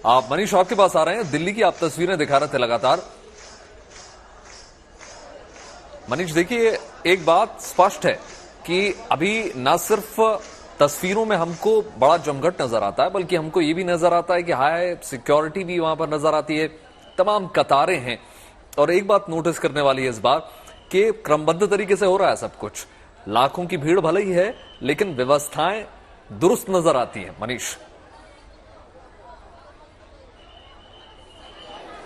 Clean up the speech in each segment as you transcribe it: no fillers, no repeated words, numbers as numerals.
आप मनीष आपके पास आ रहे हैं, दिल्ली की आप तस्वीरें दिखा रहे थे लगातार। मनीष देखिए, एक बात स्पष्ट है कि अभी न सिर्फ तस्वीरों में हमको बड़ा जमघट नजर आता है, बल्कि हमको ये भी नजर आता है कि हाई सिक्योरिटी भी वहां पर नजर आती है, तमाम कतारें हैं। और एक बात नोटिस करने वाली है इस बार कि क्रमबद्ध तरीके से हो रहा है सब कुछ। लाखों की भीड़ भले ही है, लेकिन व्यवस्थाएं दुरुस्त नजर आती हैं। मनीष,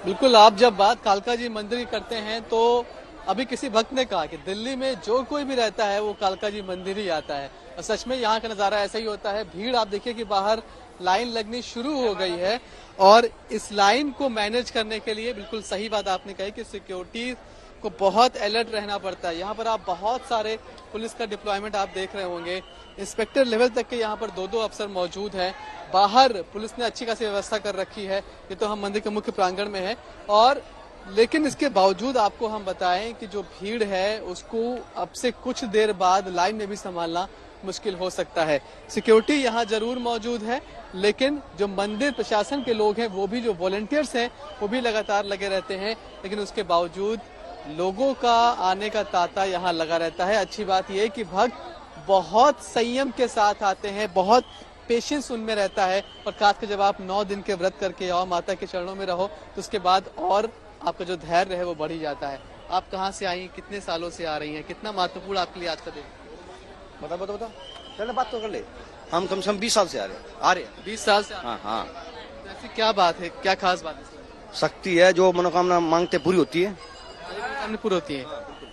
बिल्कुल, आप जब बात कालका जी मंदिर की करते हैं तो अभी किसी भक्त ने कहा कि दिल्ली में जो कोई भी रहता है वो कालका जी मंदिर ही आता है, और सच में यहाँ का नजारा ऐसा ही होता है। भीड़ आप देखिए कि बाहर लाइन लगनी शुरू हो गई है, और इस लाइन को मैनेज करने के लिए बिल्कुल सही बात आपने कही कि सिक्योरिटी को बहुत अलर्ट रहना पड़ता है। यहाँ पर आप बहुत सारे पुलिस का डिप्लॉयमेंट आप देख रहे होंगे, इंस्पेक्टर लेवल तक के यहाँ पर दो अफसर मौजूद हैं। बाहर पुलिस ने अच्छी खासी व्यवस्था कर रखी है। ये तो हम मंदिर के मुख्य प्रांगण में है, और लेकिन इसके बावजूद आपको हम बताएं कि जो भीड़ है उसको अब से कुछ देर बाद लाइन में भी संभालना मुश्किल हो सकता है। सिक्योरिटी यहाँ जरूर मौजूद है, लेकिन जो मंदिर प्रशासन के लोग हैं, वो भी जो वॉलंटियर्स हैं, वो भी लगातार लगे रहते हैं। लेकिन उसके बावजूद लोगों का आने का तांता यहाँ लगा रहता है। अच्छी बात यह है कि भक्त बहुत संयम के साथ आते हैं, बहुत पेशेंस उनमें रहता है, और खासकर जब आप 9 दिन के व्रत करके आओ, माता के चरणों में रहो, तो उसके बाद और आपका जो धैर्य है वो बढ़ ही जाता है। आप कहाँ से आई, कितने सालों से आ रही हैं, कितना महत्वपूर्ण आपके लिए आज का दिन? बता चलो बात तो कर ले। हम कम से कम 20 साल से आ रहे हैं। 20 साल से? हाँ। तो ऐसी क्या बात है, क्या खास बात है? शक्ति है, जो मनोकामना मांगते पूरी होती है। पूरी होती है?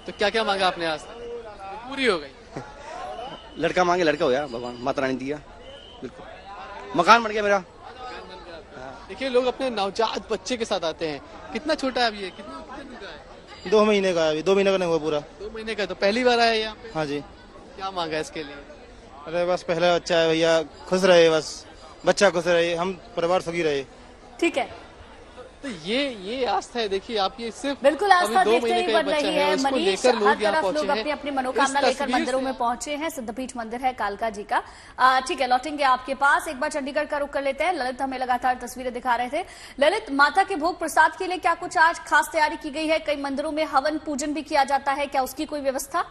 तो क्या क्या मांगा आपने आज? पूरी हो गई? लड़का मांगे लड़का हो गया, भगवान माता रानी दिया। बिल्कुल, मकान बन गया मेरा। देखिए, लोग अपने नवजात बच्चे के साथ आते हैं। कितना छोटा है अभी ये? कितने दिन का है? 2 महीने का है अभी। 2 महीने का नहीं हुआ पूरा। 2 महीने का। तो पहली बार आया यहाँ पे? हाँ जी। क्या मांगा इसके लिए? अरे बस पहला बच्चा है भैया, खुश रहे, बस बच्चा खुश रहे, हम परिवार सुखी रहे। ठीक है, तो ये आस्था है। देखिए आप, ये सिर्फ बिल्कुल आस्था देखते ही बढ़ रही है। उसको मनीष, लेकर हर लोग यहाँ तरफ लोग पहुंचे अपनी हैं। अपनी मनोकामना लेकर मंदिरों में पहुंचे हैं। सिद्धपीठ मंदिर है कालका जी का। ठीक है, लौटेंगे आपके पास। एक बार चंडीगढ़ का रुख कर लेते हैं। ललित हमें लगातार तस्वीरें दिखा रहे थे। ललित, माता के भोग प्रसाद के लिए क्या कुछ आज खास तैयारी की गई है? कई मंदिरों में हवन पूजन भी किया जाता है, क्या उसकी कोई व्यवस्था?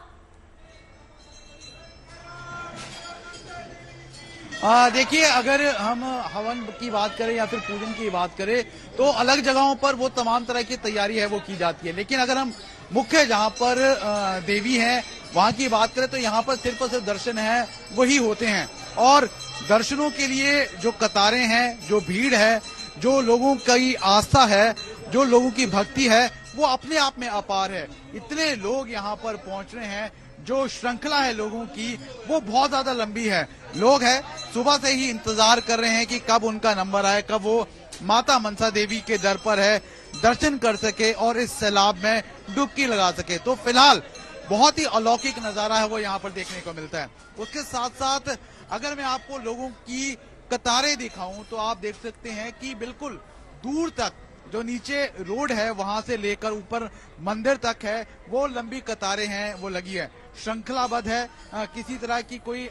देखिए, अगर हम हवन की बात करें या फिर पूजन की बात करें तो अलग जगहों पर वो तमाम तरह की तैयारी है वो की जाती है, लेकिन अगर हम मुख्य जहां पर देवी हैं वहां की बात करें तो यहाँ पर सिर्फ और सिर्फ दर्शन है वही होते हैं। और दर्शनों के लिए जो कतारें हैं, जो भीड़ है, जो लोगों की आस्था है, जो लोगों की भक्ति है, वो अपने आप में अपार है। इतने लोग यहाँ पर पहुंच रहे हैं, जो श्रृंखला है लोगों की वो बहुत ज्यादा लंबी है। लोग हैं सुबह से ही इंतजार कर रहे हैं कि कब उनका नंबर आए, कब वो माता मनसा देवी के दर पर है दर्शन कर सके और इस सैलाब में डुबकी लगा सके। तो फिलहाल बहुत ही अलौकिक नजारा है वो यहाँ पर देखने को मिलता है। उसके साथ साथ अगर मैं आपको लोगों की कतारें दिखाऊं तो आप देख सकते हैं कि बिल्कुल दूर तक जो नीचे रोड है वहां से लेकर ऊपर मंदिर तक है वो लंबी कतारें हैं वो लगी है। श्रृंखलाबद्ध है, किसी तरह की कोई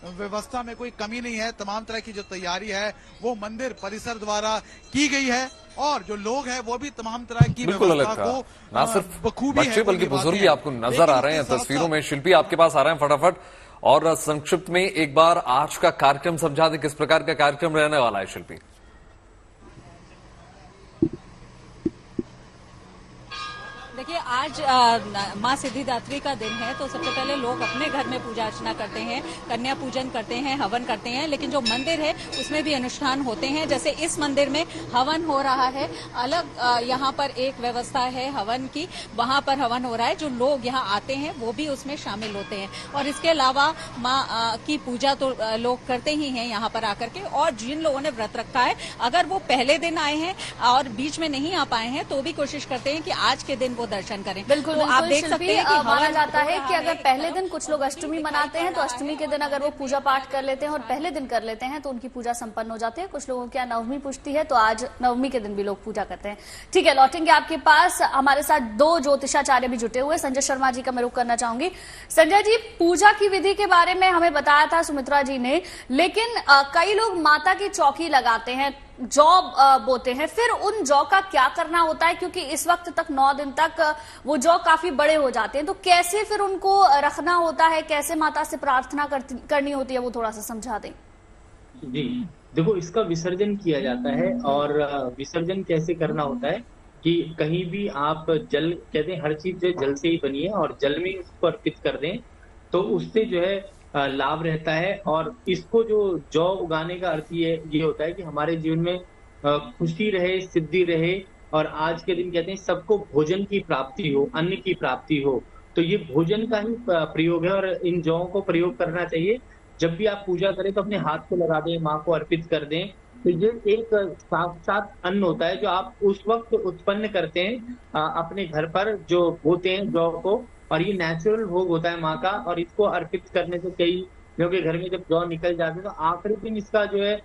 व्यवस्था में कोई कमी नहीं है। तमाम तरह की जो तैयारी है वो मंदिर परिसर द्वारा की गई है, और जो लोग हैं वो भी तमाम तरह की व्यवस्था को ना सिर्फ बच्चे बल्कि बुजुर्ग भी आपको नजर आ रहे हैं तस्वीरों में। शिल्पी आपके पास आ रहे हैं फटाफट, और संक्षिप्त में एक बार आज का कार्यक्रम समझा दें, किस प्रकार का कार्यक्रम रहने वाला है शिल्पी? देखिए, आज माँ सिद्धिदात्री का दिन है, तो सबसे पहले लोग अपने घर में पूजा अर्चना करते हैं, कन्या पूजन करते हैं, हवन करते हैं। लेकिन जो मंदिर है उसमें भी अनुष्ठान होते हैं। जैसे इस मंदिर में हवन हो रहा है, अलग यहाँ पर एक व्यवस्था है हवन की, वहां पर हवन हो रहा है। जो लोग यहाँ आते हैं वो भी उसमें शामिल होते हैं। और इसके अलावा माँ की पूजा तो लोग करते ही हैं यहाँ पर आकर के। और जिन लोगों ने व्रत रखा है, अगर वो पहले दिन आए हैं और बीच में नहीं आ पाए हैं, तो भी कोशिश करते हैं कि आज के दिन दर्शन करें। बिल्कुल, तो आप देख सकते हैं कि माना जाता है कि अगर पहले दिन कुछ लोग अष्टमी मनाते हैं तो अष्टमी के दिन अगर वो पूजा पाठ कर लेते हैं और पहले दिन कर लेते हैं तो उनकी पूजा संपन्न हो जाती है। कुछ लोगों के यहाँ नवमी पूजती है तो आज नवमी के दिन भी लोग पूजा करते हैं। ठीक है, लौटेंगे आपके पास। हमारे साथ 2 ज्योतिषाचार्य भी जुटे हुए। संजय शर्मा जी का मैं रुख करना चाहूंगी। संजय जी, पूजा की विधि के बारे में हमें बताया था सुमित्रा जी ने, लेकिन कई लोग माता की चौकी लगाते हैं, जौ बोते हैं, फिर उन जौ का क्या करना होता है? क्योंकि इस वक्त तक 9 दिन तक वो जौ काफी बड़े हो जाते हैं, तो कैसे फिर उनको रखना होता है, कैसे माता से प्रार्थना करनी होती है, वो थोड़ा सा समझा दें। जी, देखो, इसका विसर्जन किया जाता है और विसर्जन कैसे करना होता है कि कहीं भी आप जल, कहते हैं हर चीज जो है जल से ही बनी है और जल में उसको अर्पित कर दें तो उससे जो है लाभ रहता है। और इसको जो जौ उगाने का अर्थ ये होता है कि हमारे जीवन में खुशी रहे, सिद्धि रहे और आज के दिन कहते हैं सबको भोजन की प्राप्ति हो, अन्न की प्राप्ति हो। तो ये भोजन का ही प्रयोग है और इन जौ को प्रयोग करना चाहिए। जब भी आप पूजा करें तो अपने हाथ को लगा दें, माँ को अर्पित कर दें। तो ये एक साक्षात अन्न होता है जो आप उस वक्त उत्पन्न करते हैं अपने घर पर, जो बोते हैं जौ को, और ये नेचुरल भोग होता है माँ का। और इसको अर्पित करने से कई लोगों के घर में जब जौ निकल जाते हैं तो आखिरी दिन इसका जो है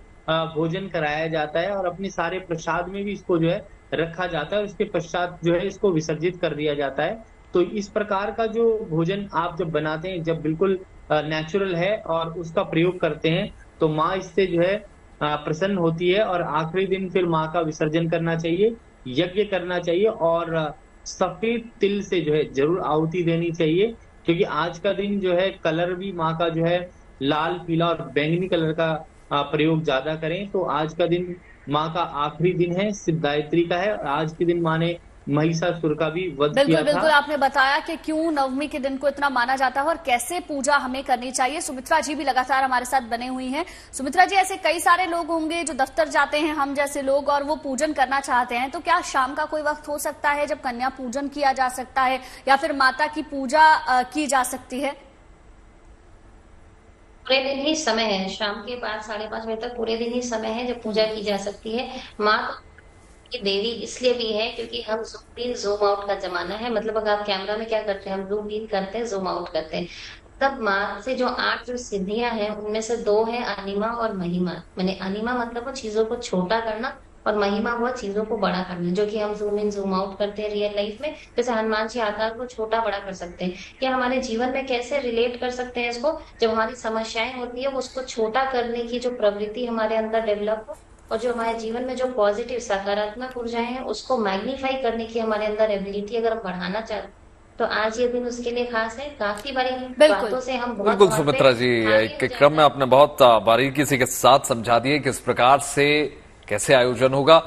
भोजन कराया जाता है और अपने सारे प्रसाद में भी इसको जो है रखा जाता है और उसके पश्चात जो है इसको विसर्जित कर दिया जाता है। तो इस प्रकार का जो भोजन आप जब बनाते हैं, जब बिल्कुल नेचुरल है और उसका प्रयोग करते हैं तो माँ इससे जो है प्रसन्न होती है। और आखिरी दिन फिर माँ का विसर्जन करना चाहिए, यज्ञ करना चाहिए और सफेद तिल से जो है जरूर आहुति देनी चाहिए, क्योंकि आज का दिन जो है कलर भी माँ का जो है लाल, पीला और बैंगनी कलर का प्रयोग ज्यादा करें। तो आज का दिन माँ का आखिरी दिन है, सिद्धायत्री का है। आज के दिन माँ ने महिषासुर का भी वध किया था। बिल्कुल आपने बताया कि क्यों नवमी के दिन को इतना माना जाता है और कैसे पूजा हमें करनी चाहिए। सुमित्रा जी भी लगातार हमारे साथ बने हुई हैं। सुमित्रा जी, ऐसे कई सारे लोग होंगे जो दफ्तर जाते हैं, हम जैसे लोग, और वो पूजन करना चाहते हैं, तो क्या शाम का कोई वक्त हो सकता है जब कन्या पूजन किया जा सकता है या फिर माता की पूजा की जा सकती है? पूरे दिन ही समय है, शाम के 5-5:30 बजे तक पूरे दिन ही समय है जब पूजा की जा सकती है। माँ की देवी इसलिए भी है क्योंकि हम जूम इन जूम आउट का जमाना है। मतलब अगर आप कैमरा में क्या करते हैं, हम जूम इन करते हैं, जूम आउट करते हैं। तब माँ से जो 8 जो सिद्धियां हैं उनमें से 2 है अनिमा और महिमा। मैंने अनिमा मतलब वो चीजों को छोटा करना और महिमा हुआ चीजों को बड़ा करना, जो कि हम जूम इन जूम आउट करते हैं रियल लाइफ में। जैसे हनुमान जी आकार को छोटा बड़ा कर सकते हैं, या हमारे जीवन में कैसे रिलेट कर सकते हैं इसको, जब हमारी समस्याएं होती है उसको छोटा करने की जो प्रवृत्ति हमारे अंदर डेवलप हो, और जो हमारे जीवन में जो पॉजिटिव सकारात्मक ऊर्जाएं हैं उसको मैग्नीफाई करने की हमारे अंदर एबिलिटी अगर हम बढ़ाना चाहते हैं तो आज ये दिन उसके लिए खास है। काफी बारी बातों से हम बिल्कुल सुमित्रा जी, एक क्रम में आपने बहुत बारीकी से के साथ समझा दिए किस प्रकार से कैसे आयोजन होगा।